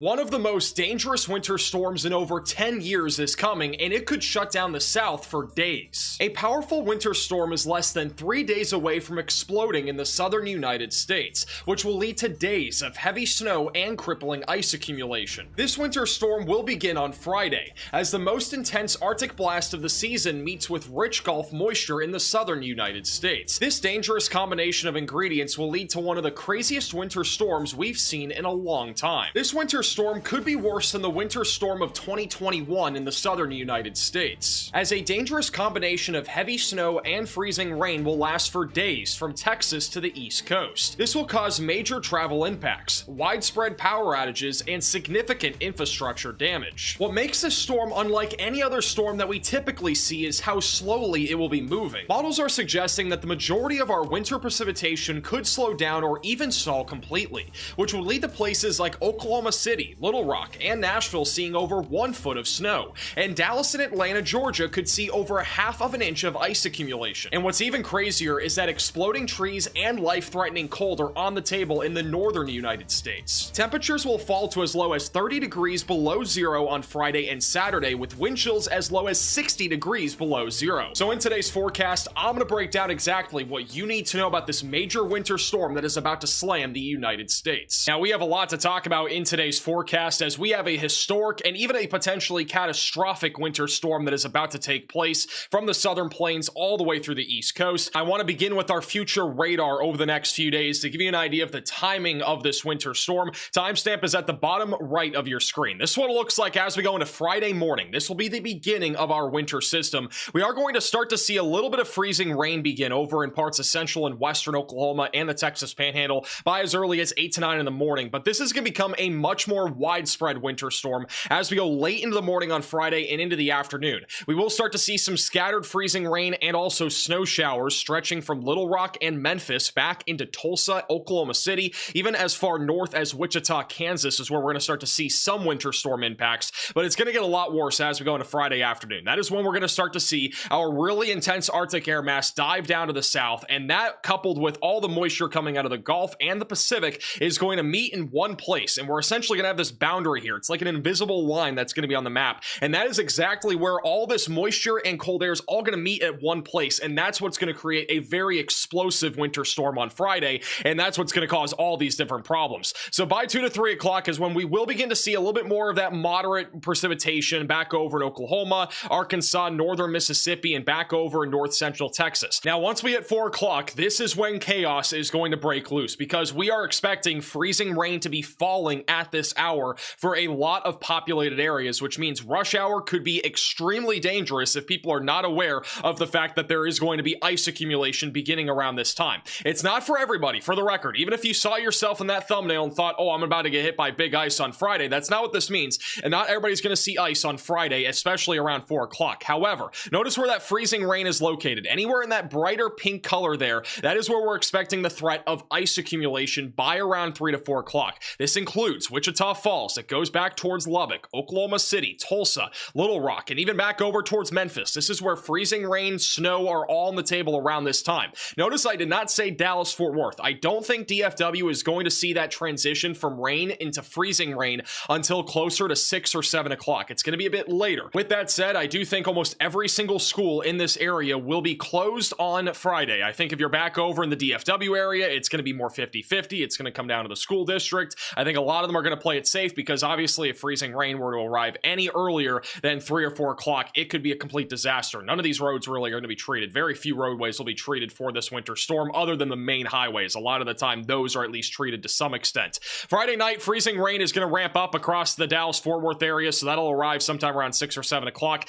One of the most dangerous winter storms in over 10 years is coming, and it could shut down the South for days. A powerful winter storm is less than 3 days away from exploding in the southern United States, which will lead to days of heavy snow and crippling ice accumulation. This winter storm will begin on Friday, as the most intense Arctic blast of the season meets with rich Gulf moisture in the southern United States. This dangerous combination of ingredients will lead to one of the craziest winter storms we've seen in a long time. This winter storm could be worse than the winter storm of 2021 in the southern United States, as a dangerous combination of heavy snow and freezing rain will last for days from Texas to the East Coast. This will cause major travel impacts, widespread power outages, and significant infrastructure damage. What makes this storm unlike any other storm that we typically see is how slowly it will be moving. Models are suggesting that the majority of our winter precipitation could slow down or even stall completely, which would lead to places like Oklahoma City, Little Rock, and Nashville seeing over 1 foot of snow, and Dallas and Atlanta, Georgia could see over 1/2 inch of ice accumulation. And what's even crazier is that exploding trees and life-threatening cold are on the table in the northern United States. Temperatures will fall to as low as 30 degrees below zero on Friday and Saturday, with wind chills as low as 60 degrees below zero. So in today's forecast, I'm going to break down exactly what you need to know about this major winter storm that is about to slam the United States. Now, we have a lot to talk about in today's forecast, as we have a historic and even a potentially catastrophic winter storm that is about to take place from the southern plains all the way through the East Coast. I want to begin with our future radar over the next few days to give you an idea of the timing of this winter storm. Timestamp is at the bottom right of your screen. This is what it looks like as we go into Friday morning. This will be the beginning of our winter system. We are going to start to see a little bit of freezing rain begin over in parts of central and western Oklahoma and the Texas Panhandle by as early as 8 to 9 in the morning, but this is going to become a much more widespread winter storm as we go late into the morning on Friday and into the afternoon. We will start to see some scattered freezing rain and also snow showers stretching from Little Rock and Memphis back into Tulsa, Oklahoma City, even as far north as Wichita, Kansas is where we're going to start to see some winter storm impacts, but it's going to get a lot worse as we go into Friday afternoon. That is when we're going to start to see our really intense Arctic air mass dive down to the south, and that, coupled with all the moisture coming out of the Gulf and the Pacific, is going to meet in one place, and we're essentially going to have this boundary here. It's like an invisible line that's going to be on the map, and that is exactly where all this moisture and cold air is all going to meet at one place, and that's what's going to create a very explosive winter storm on Friday, and that's what's going to cause all these different problems. So by 2 to 3 o'clock is when we will begin to see a little bit more of that moderate precipitation back over in Oklahoma, Arkansas, northern Mississippi, and back over in north central Texas. Now, once we hit 4 o'clock, this is when chaos is going to break loose, because we are expecting freezing rain to be falling at this hour for a lot of populated areas, which means rush hour could be extremely dangerous if people are not aware of the fact that there is going to be ice accumulation beginning around this time. It's not for everybody, for the record. Even if you saw yourself in that thumbnail and thought, oh, I'm about to get hit by big ice on Friday, that's not what this means, and not everybody's going to see ice on Friday, especially around 4 o'clock. However, notice where that freezing rain is located. Anywhere in that brighter pink color there, that is where we're expecting the threat of ice accumulation by around 3 to 4 o'clock. This includes Wichita Falls. It goes back towards Lubbock, Oklahoma City, Tulsa, Little Rock, and even back over towards Memphis. This is where freezing rain, snow are all on the table around this time. Notice I did not say Dallas-Fort Worth. I don't think DFW is going to see that transition from rain into freezing rain until closer to 6 or 7 o'clock. It's going to be a bit later. With that said, I do think almost every single school in this area will be closed on Friday. I think if you're back over in the DFW area, it's going to be more 50-50. It's going to come down to the school district. I think a lot of them are going to play it safe, because obviously if freezing rain were to arrive any earlier than 3 or 4 o'clock, it could be a complete disaster. None of these roads really are going to be treated. Very few roadways will be treated for this winter storm other than the main highways. A lot of the time, those are at least treated to some extent. Friday night, freezing rain is going to ramp up across the Dallas-Fort Worth area, so that'll arrive sometime around 6 or 7 o'clock.